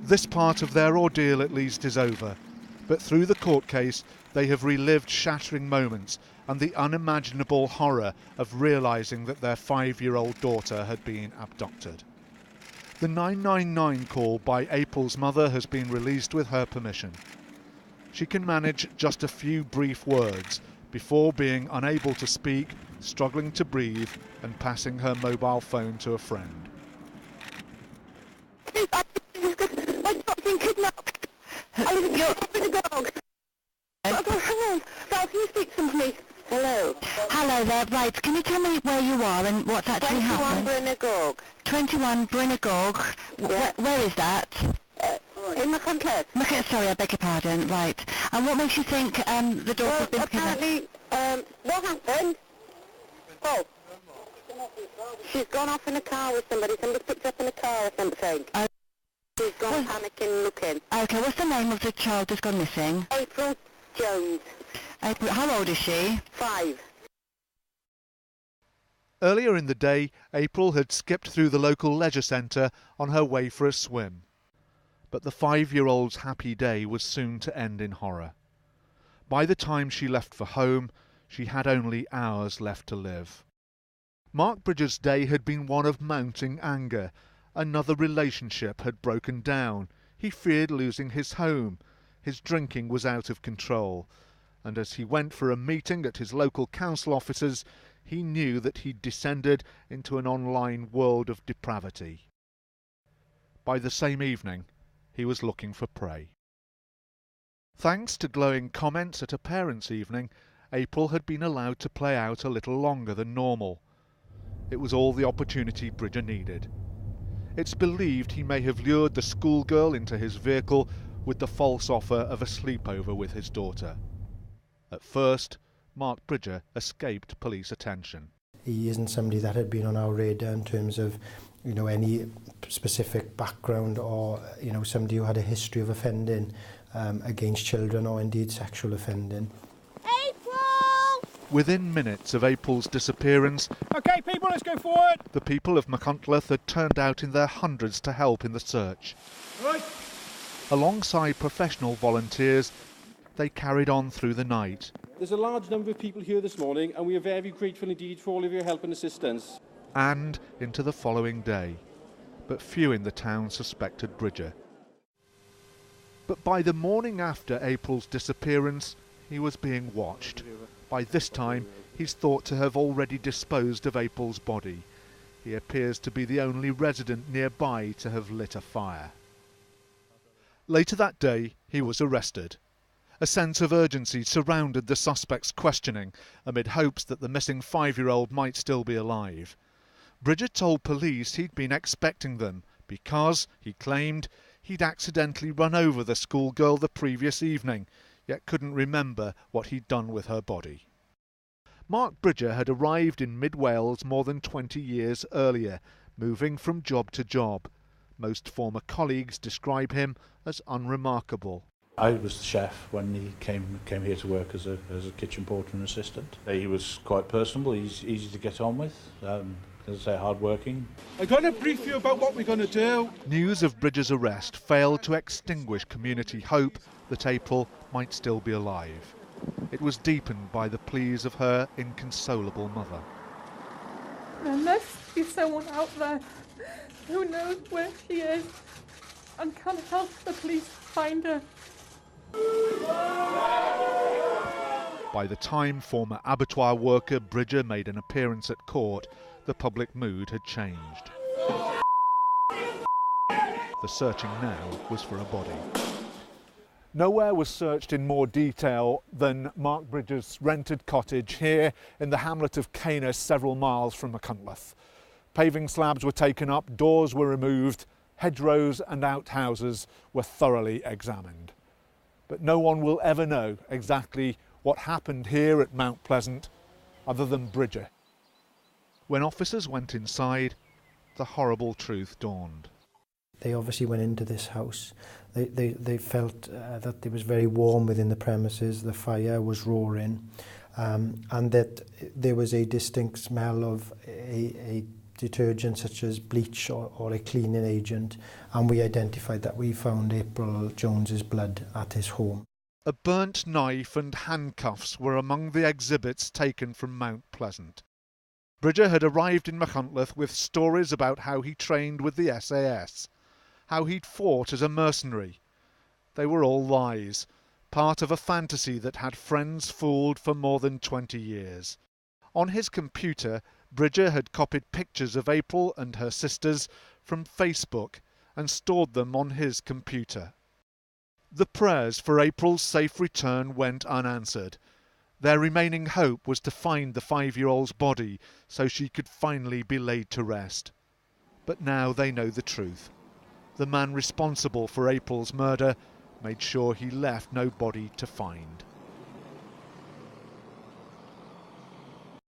This part of their ordeal at least is over, but through the court case they have relived shattering moments and the unimaginable horror of realising that their 5-year-old daughter had been abducted. The 999 call by April's mother has been released with her permission. She can manage just a few brief words before being unable to speak, struggling to breathe and passing her mobile phone to a friend. I've not been kidnapped. You're up in a dog. Hang on. Val, can you speak to them, please? Hello. Hello there. Right, can you tell me where you are and what's actually happened? 21 Brynagog. 21 Brynagog. Yeah. Where is that? In Machynlleth. Sorry, I beg your pardon. Right. And what makes you think the daughter's been kidnapped? Apparently, what happened? Oh. She's gone off in a car with somebody. Somebody picked her up in a car or something. She's gone panicking, looking. Okay, what's the name of the child that's gone missing? April Jones. April, how old is she? 5. Earlier in the day, April had skipped through the local leisure centre on her way for a swim. But the 5-year-old's happy day was soon to end in horror. By the time she left for home, she had only hours left to live. Mark Bridger's day had been one of mounting anger. Another relationship had broken down. He feared losing his home. His drinking was out of control. And as he went for a meeting at his local council offices, he knew that he'd descended into an online world of depravity. By the same evening, he was looking for prey. Thanks to glowing comments at a parents' evening, April had been allowed to play out a little longer than normal. It was all the opportunity Bridger needed. It's believed he may have lured the schoolgirl into his vehicle with the false offer of a sleepover with his daughter. At first, Mark Bridger escaped police attention. He isn't somebody that had been on our radar in terms of, any specific background or, somebody who had a history of offending against children or indeed sexual offending. April! Within minutes of April's disappearance, OK, people, let's go forward. the people of Machynlleth had turned out in their hundreds to help in the search. Right. Alongside professional volunteers, they carried on through the night. There's a large number of people here this morning, and we are very grateful indeed for all of your help and assistance. And into the following day. But few in the town suspected Bridger. But by the morning after April's disappearance, he was being watched. By this time, he's thought to have already disposed of April's body. He appears to be the only resident nearby to have lit a fire. Later that day, he was arrested. A sense of urgency surrounded the suspect's questioning, amid hopes that the missing 5-year-old might still be alive. Bridger told police he'd been expecting them because, he claimed, he'd accidentally run over the schoolgirl the previous evening, yet couldn't remember what he'd done with her body. Mark Bridger had arrived in mid-Wales more than 20 years earlier, moving from job to job. Most former colleagues describe him as unremarkable. I was the chef when he came here to work as a kitchen porter and assistant. He was quite personable, he's easy to get on with, as I say, hard-working. I'm going to brief you about what we're going to do. News of Bridger's arrest failed to extinguish community hope that April might still be alive. It was deepened by the pleas of her inconsolable mother. There must be someone out there who knows where she is and can help the police find her. By the time former abattoir worker Bridger made an appearance at court, the public mood had changed. The searching now was for a body. Nowhere was searched in more detail than Mark Bridger's rented cottage here in the hamlet of Canis, several miles from Machynlleth. Paving slabs were taken up, doors were removed, hedgerows and outhouses were thoroughly examined. But no one will ever know exactly what happened here at Mount Pleasant other than Bridger. When officers went inside, the horrible truth dawned. They obviously went into this house. They felt that it was very warm within the premises, the fire was roaring, and that there was a distinct smell of a detergent such as bleach or a cleaning agent, and we identified that we found April Jones's blood at his home. A burnt knife and handcuffs were among the exhibits taken from Mount Pleasant. Bridger had arrived in Machynlleth with stories about how he trained with the SAS, how he'd fought as a mercenary. They were all lies, part of a fantasy that had friends fooled for more than 20 years. On his computer, Bridger had copied pictures of April and her sisters from Facebook and stored them on his computer. The prayers for April's safe return went unanswered. Their remaining hope was to find the 5-year-old's body so she could finally be laid to rest. But now they know the truth. The man responsible for April's murder made sure he left no body to find.